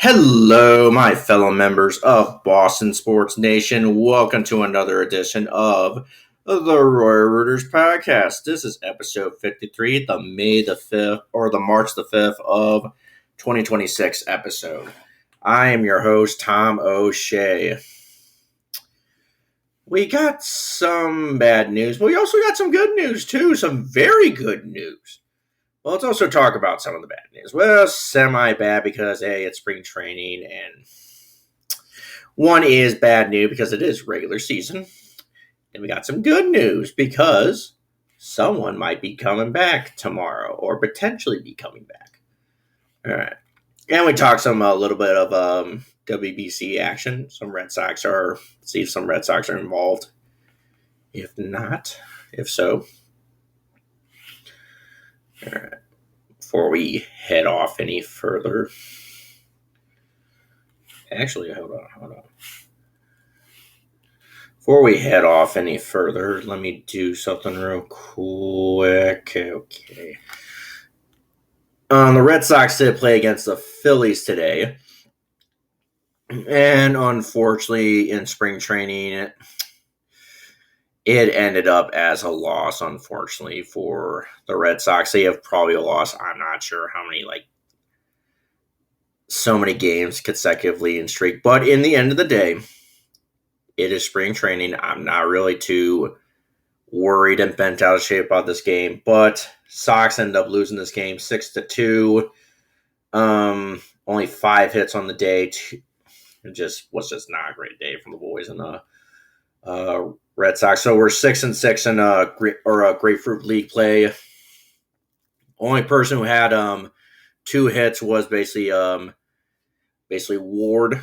Hello, my fellow members of Boston Sports Nation. Welcome to another edition of the Royal Rooters podcast. This is episode 53, the May the 5th or the March the 5th of 2026 episode. I am your host, Tom O'Shea. We got some bad news, but we also got some good news too, some very good news. Well, let's also talk about some of the bad news. Well, semi-bad because, it's spring training, and one is bad news because it is regular season. And we got some good news because someone might be coming back tomorrow or potentially be coming back. All right. And we talked a little bit of WBC action. See if some Red Sox are involved. If so. All right. Before we head off any further. Actually, hold on. Before we head off any further, let me do something real quick. Okay. The Red Sox did play against the Phillies today. And unfortunately, in spring training, it ended up as a loss, unfortunately, for the Red Sox. They have probably lost, I'm not sure how many, so many games consecutively in streak. But in the end of the day, it is spring training. I'm not really too worried and bent out of shape about this game. But Sox ended up losing this game 6-2. Only 5 hits on the day. It was just not a great day from the boys in the Red Sox. So we're 6-6 in a Grapefruit League play. Only person who had 2 hits was basically Ward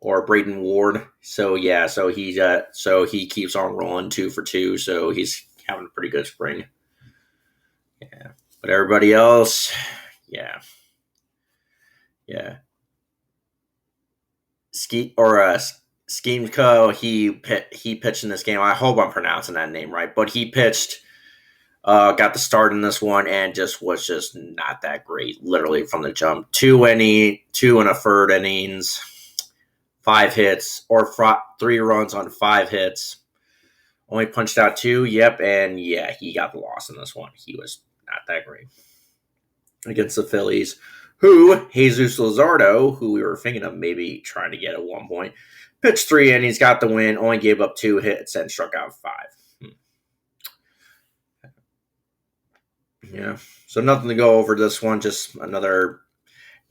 or Braden Ward. So he keeps on rolling 2 for 2. So he's having a pretty good spring. Yeah, but everybody else, yeah. Schemco, he pitched in this game. I hope I'm pronouncing that name right, but he pitched, got the start in this one, and was just not that great. Literally from the jump, 2 and a third innings, 5 hits or 3 runs on 5 hits. Only punched out 2. Yep, and he got the loss in this one. He was not that great against the Phillies, who Jesus Luzardo, who we were thinking of maybe trying to get at one point, pitched 3 innings, got the win, only gave up 2 hits, and struck out 5. Yeah, so nothing to go over this one, just another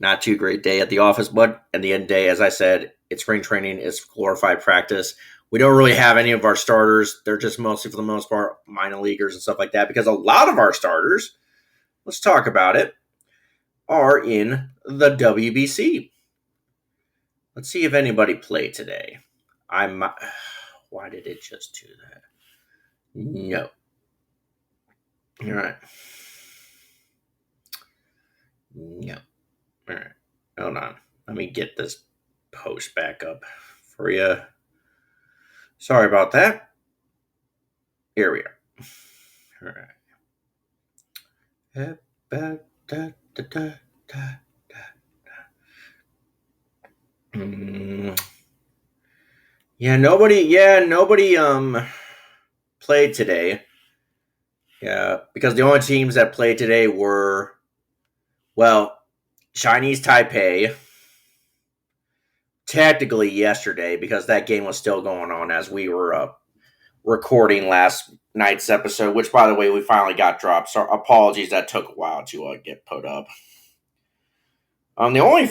not too great day at the office, but at the end of the day, as I said, it's spring training, it's glorified practice. We don't really have any of our starters. They're just mostly, for the most part, minor leaguers and stuff like that, because a lot of our starters, let's talk about it, are in the WBC. Let's see if anybody played today. Why did it just do that? No. All right. No. All right. Hold on. Let me get this post back up for you. Sorry about that. Here we are. All right. Nobody played today. Yeah, because the only teams that played today were, Chinese Taipei, technically yesterday, because that game was still going on as we were recording last night's episode, which, by the way, we finally got dropped. So apologies, that took a while to get put up. The only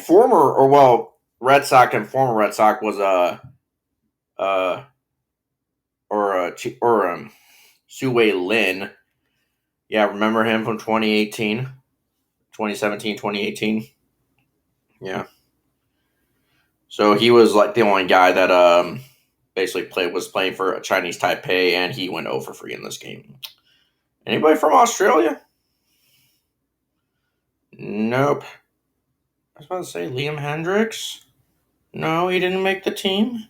Red Sox and former Red Sox was Su-Wei Lin. Yeah, remember him from 2017, 2018? Yeah. So he was like the only guy that basically was playing for Chinese Taipei, and he went 0 for 3 in this game. Anybody from Australia? Nope. I was about to say Liam Hendricks. No, he didn't make the team.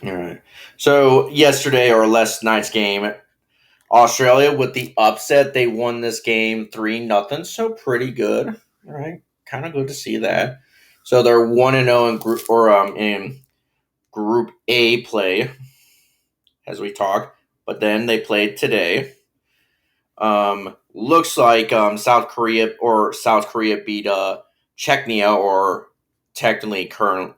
All right. So yesterday or last night's game, Australia with the upset, they won this game 3-0, so pretty good. All right, kind of good to see that. So they're 1-0 in Group A play as we talk, but then they played today. Looks like South Korea beat Czechia, or technically current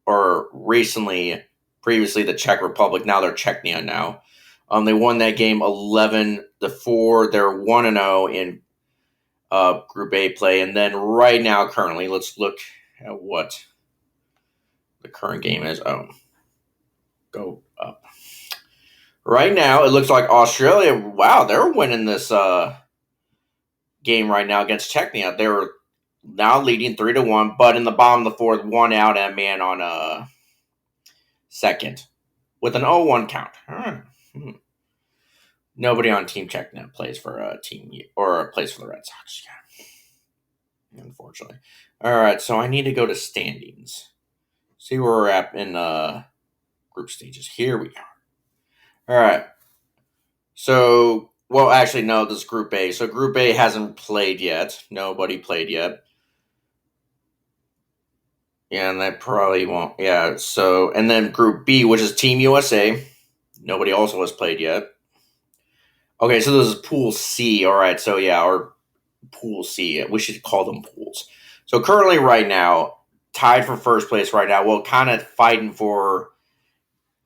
or recently previously the Czech Republic. Now they're Czechia now. They won that game 11-4. They're 1-0 in Group A play, and then right now, currently, let's look at what the current game is. Go up. Right now, it looks like Australia. Wow, they're winning this game right now against Czechia. They're now leading 3-1, but in the bottom of the fourth, one out and man on second with an 0-1 count. Nobody on Team Czechia plays for a team or plays for the Red Sox. Yeah. Unfortunately. All right, so I need to go to standings. See where we're at in group stages. Here we are. All right. So, well, actually, no, this is Group A. So Group A hasn't played yet. Nobody played yet. Yeah, and that probably won't. Yeah, so, and then Group B, which is Team USA. Nobody also has played yet. Okay, so this is Pool C. All right, so yeah, our Pool C. We should call them pools. So currently, right now, tied for first place right now. Well, kind of fighting for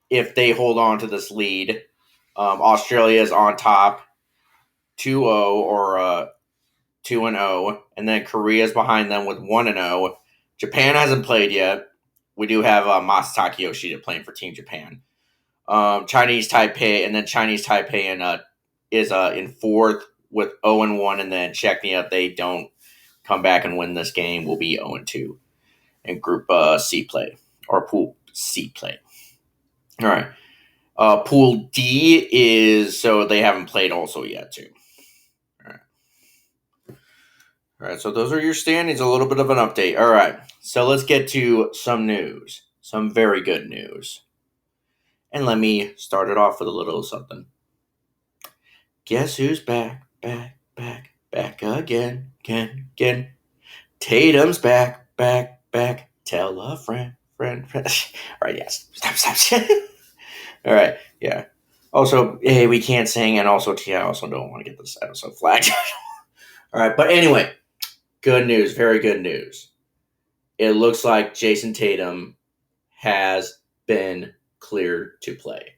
if they hold on to this lead. Australia is on top, 2-0 or 2-0, and then Korea is behind them with 1-0. Japan hasn't played yet. We do have Masataka Yoshida playing for Team Japan. Chinese Taipei, and then Chinese Taipei is in fourth with 0-1, and then Czechia, if they don't come back and win this game, will be 0-2 in Group C play, or Pool C play. All right. Pool D is, so they haven't played also yet, too. All right, so those are your standings, a little bit of an update. All right, so let's get to some news, some very good news. And let me start it off with a little something. Guess who's back again. Tatum's back. Tell a friend. All right, yes. Stop. All right, yeah. Also, hey, we can't sing, and also, I also don't want to get this episode flagged. All right, but anyway, good news, very good news. It looks like Jayson Tatum has been cleared to play.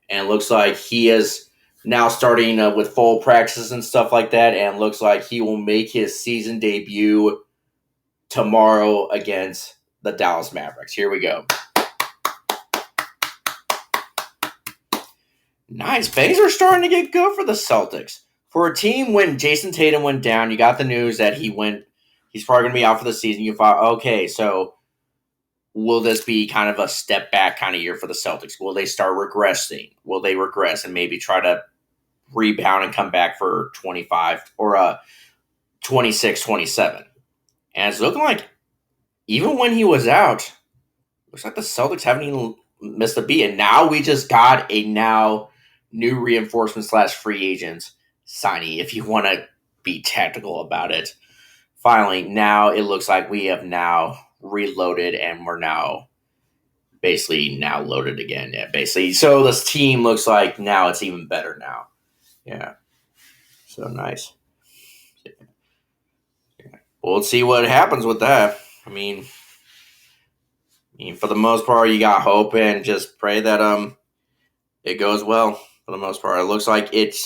And it looks like he is now starting with full practices and stuff like that, and looks like he will make his season debut tomorrow against the Dallas Mavericks. Here we go. Nice. Things are starting to get good for the Celtics. For a team when Jayson Tatum went down, you got the news that he's probably going to be out for the season. You thought, okay, so will this be kind of a step back kind of year for the Celtics? Will they start regressing? Will they regress and maybe try to rebound and come back for 25 or 26, 27? And it's looking like even when he was out, looks like the Celtics haven't even missed a beat. And now we just got a new reinforcement / free agent signing, if you want to be tactical about it. Finally, now it looks like we have now reloaded and we're now basically now loaded again. Yeah, basically. So this team looks like now it's even better now. Yeah. So nice. Yeah. Well, let's see what happens with that. I mean, for the most part, you got hope and just pray that it goes well. For the most part, it looks like and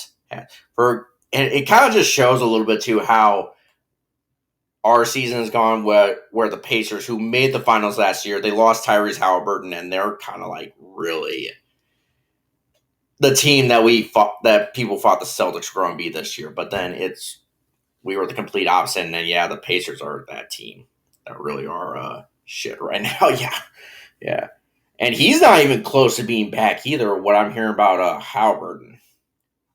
it kind of just shows a little bit too how our season has gone where the Pacers, who made the finals last year, they lost Tyrese Halliburton, and they're kind of like really the team that people thought the Celtics were going to be this year. But then we were the complete opposite, and then the Pacers are that team that really are shit right now. Yeah. And he's not even close to being back either. What I'm hearing about Halliburton,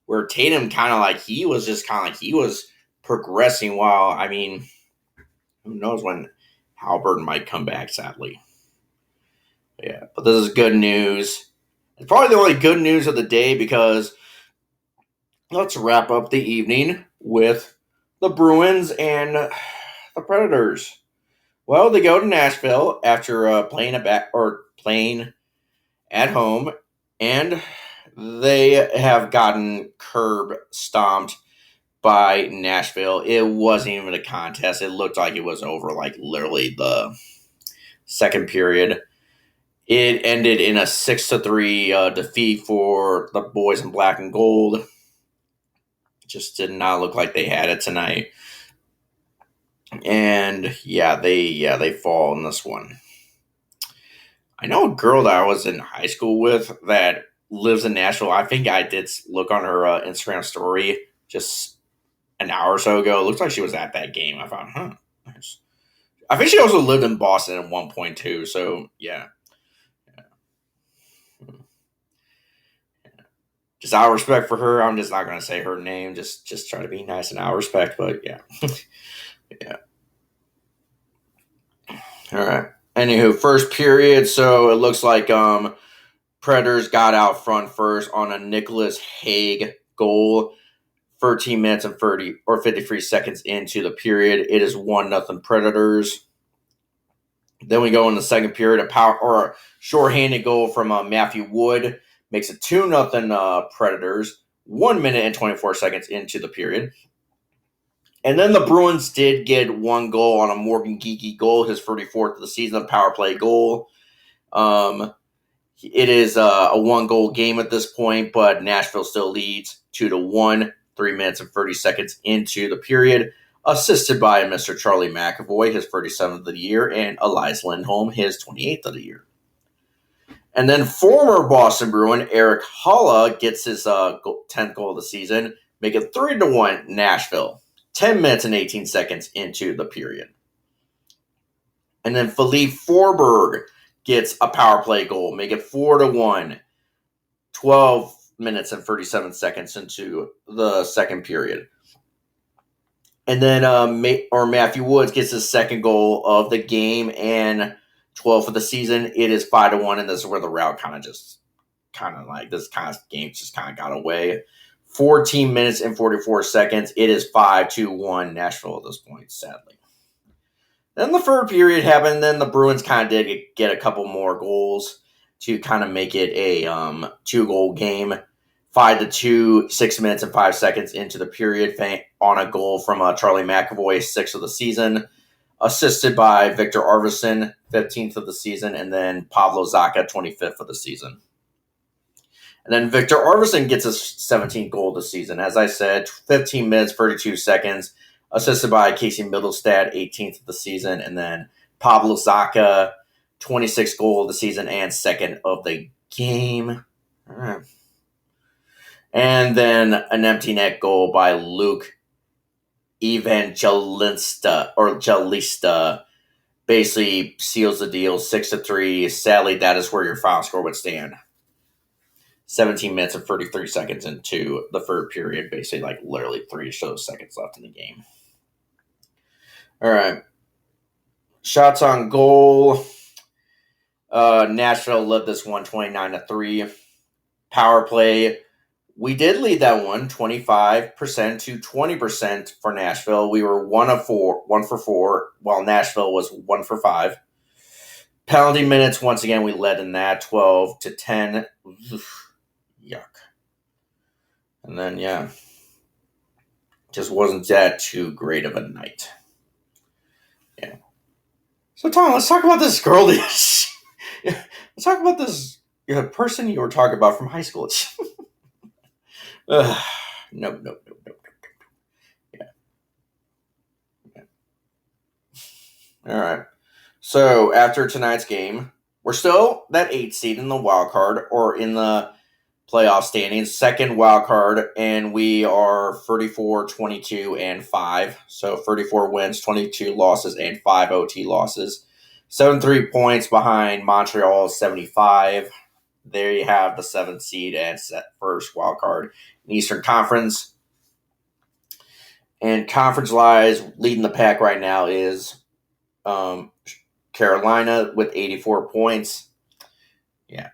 where Tatum he was progressing while, I mean, who knows when Halliburton might come back, sadly. Yeah, but this is good news. It's probably the only good news of the day because let's wrap up the evening with the Bruins and the Predators. Well, they go to Nashville after playing at home, and they have gotten curb stomped by Nashville. It wasn't even a contest. It looked like it was over, like literally the second period. It ended in a 6-3 defeat for the boys in black and gold. Just did not look like they had it tonight. And they fall in this one. I know a girl that I was in high school with that lives in Nashville. I think I did look on her Instagram story just an hour or so ago. It looks like she was at that game. I thought, nice. I think she also lived in Boston at one point too. So yeah. Just out of respect for her, I'm just not going to say her name. Just try to be nice and out of respect. But yeah, yeah. All right. Anywho, first period. So it looks like Predators got out front first on a Nicholas Hague goal. 13 minutes and 53 seconds into the period. It is 1-0 Predators. Then we go in the second period, a shorthanded goal from Matthew Wood makes it 2-0 Predators. 1 minute and 24 seconds into the period. And then the Bruins did get one goal on a Morgan Geekie goal, his 34th of the season, power play goal. It is a 1-goal game at this point, but Nashville still leads 2-1, 3 minutes and 30 seconds into the period, assisted by Mr. Charlie McAvoy, his 37th of the year, and Elias Lindholm, his 28th of the year. And then former Boston Bruin Eric Haula gets his 10th goal of the season, make it 3-1 Nashville, 10 minutes and 18 seconds into the period. And then Philippe Forberg gets a power play goal, make it 4-1, 12 minutes and 37 seconds into the second period. And then Matthew Woods gets his second goal of the game and 12th of the season. It is 5-1, and this is where the route this kind of game just kind of got away. 14 minutes and 44 seconds. It is 5-1 Nashville at this point, sadly. Then the third period happened. Then the Bruins kind of did get a couple more goals to kind of make it a 2-goal game. 5-2, 6 minutes and 5 seconds into the period on a goal from Charlie McAvoy, 6th of the season, assisted by Victor Arvidsson, 15th of the season, and then Pavlo Zacha, 25th of the season. And then Victor Arvidsson gets his 17th goal of the season. As I said, 15 minutes, 32 seconds, assisted by Casey Middlestad, 18th of the season, and then Pavlo Zacha, 26th goal of the season and 2nd of the game. All right. And then an empty net goal by Luke Evangelista basically seals the deal, 6-3. Sadly, that is where your final score would stand. 17 minutes and 33 seconds into the third period, basically like literally 3 seconds left in the game. All right. Shots on goal. Nashville led this one 29-3. Power play. We did lead that one 25% to 20% for Nashville. We were 1 for 4, while Nashville was 1 for 5. Penalty minutes, once again, we led in that 12-10. Yuck. And then, just wasn't that too great of a night. Yeah. So, Tom, let's talk about this girl. Let's talk about this person you were talking about from high school. No. Yeah. All right. So after tonight's game, we're still that 8th seed in the wild card or in the playoff standings, second wild card, and we are 34, 22, and 5. So 34 wins, 22 losses, and 5 OT losses. 73 points behind Montreal, 75. There you have the 7th seed and first wild card in Eastern Conference. And conference-wise, leading the pack right now is Carolina with 84 points. Yeah.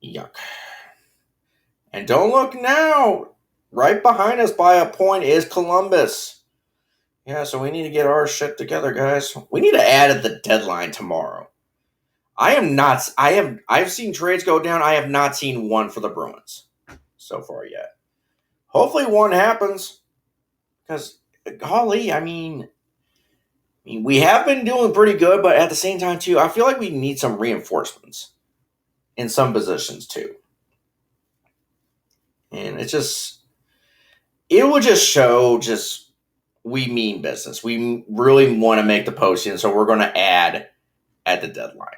Yuck. And don't look now. right behind us by a point is Columbus. Yeah, so we need to get our shit together, guys. We need to add at the deadline tomorrow. I've seen trades go down. I have not seen one for the Bruins so far yet. Hopefully one happens. Because, golly, I mean, we have been doing pretty good, but at the same time, too, I feel like we need some reinforcements in some positions, too. And it will just show we mean business. We really want to make the postseason, so we're going to add at the deadline.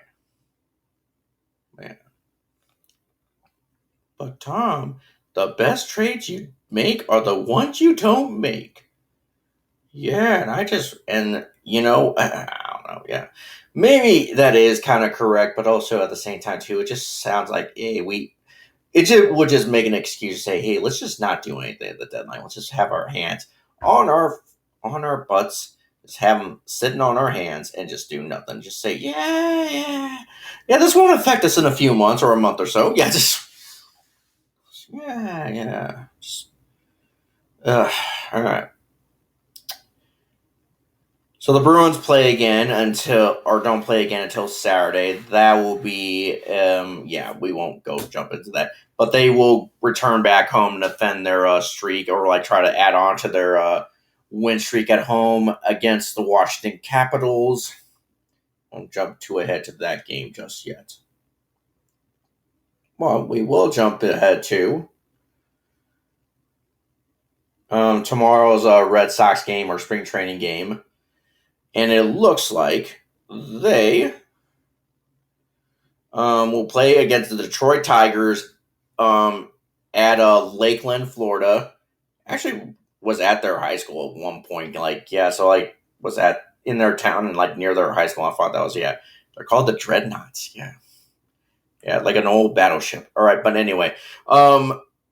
Man. But, Tom, the best trades you make are the ones you don't make. Yeah, I don't know, yeah. Maybe that is kind of correct, but also at the same time, too, it just sounds like, would just make an excuse to say, hey, let's just not do anything at the deadline. Let's just have our hands on our butts, just have them sitting on our hands and just do nothing. Just say, yeah, this won't affect us in a few months or a month or so. Yeah, yeah. All right. So the Bruins don't play again until Saturday. That will be, we won't go jump into that. But they will return back home to defend their streak or try to add on to their win streak at home against the Washington Capitals. Won't jump too ahead to that game just yet. Well, we will jump ahead to tomorrow's Red Sox game or spring training game. And it looks like they will play against the Detroit Tigers at Lakeland, Florida. Actually, was at their high school at one point. Was in their town and near their high school. I thought that was They're called the Dreadnoughts. Yeah, like an old battleship. All right, but anyway,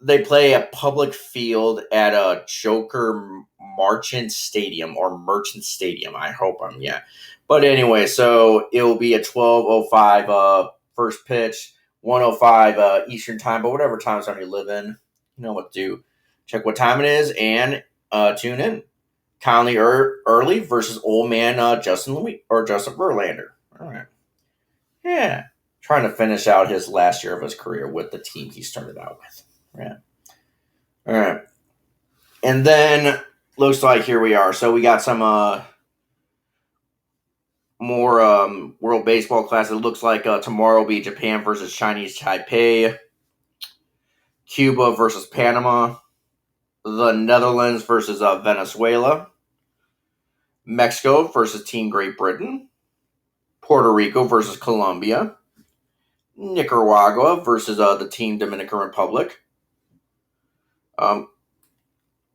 they play a public field at a Joker Merchant Stadium. I hope But anyway, so it will be a 12:05 first pitch, 1:05 Eastern time, but whatever time zone you live in, you know what to do. Check what time it is and tune in. Conley Early versus old man Justin Verlander. All right. Yeah. Trying to finish out his last year of his career with the team he started out with. Yeah. All right. And then looks like here we are. So we got some more World Baseball Classic. It looks like tomorrow will be Japan versus Chinese Taipei, Cuba versus Panama, the Netherlands versus Venezuela, Mexico versus Team Great Britain, Puerto Rico versus Colombia, Nicaragua versus the Team Dominican Republic,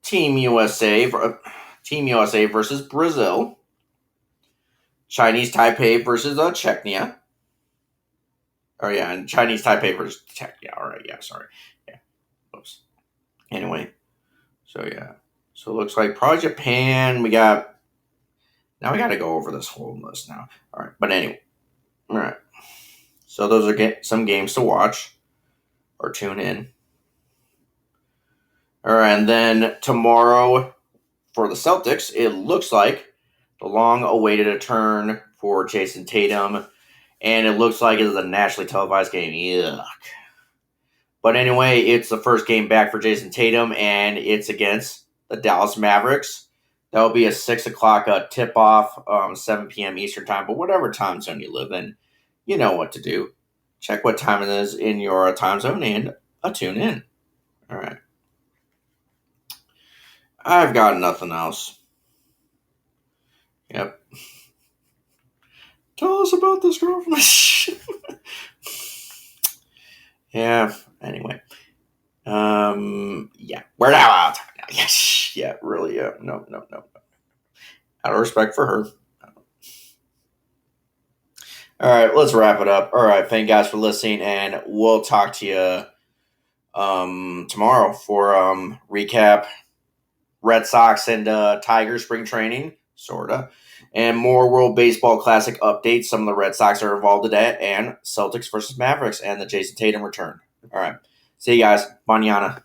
Team USA versus Brazil, Chinese Taipei versus Czechia. Oh yeah, and Chinese Taipei versus Czechia. All right, yeah, sorry, yeah. Oops. Anyway, so yeah, so it looks like probably Japan. We got to go over this whole list now. All right, but anyway, all right. So those are some games to watch or tune in. All right, and then tomorrow for the Celtics, it looks like the long-awaited return for Jayson Tatum, and it looks like it is a nationally televised game. Yuck. But anyway, it's the first game back for Jayson Tatum, and it's against the Dallas Mavericks. That will be a 6 o'clock tip-off, 7 p.m. Eastern time, but whatever time zone you live in, you know what to do. Check what time it is in your time zone and tune in. All right. I've got nothing else. Yep. Tell us about this girl from the Yeah. Anyway. Yeah. We're now out. Yes. Yeah. Really. Yeah. No. Out of respect for her. All right. Let's wrap it up. All right. Thank you guys for listening, and we'll talk to you tomorrow for recap Red Sox and Tigers spring training, sorta, and more World Baseball Classic updates. Some of the Red Sox are involved in that, and Celtics versus Mavericks and the Jayson Tatum return. All right. See you guys. Mañana.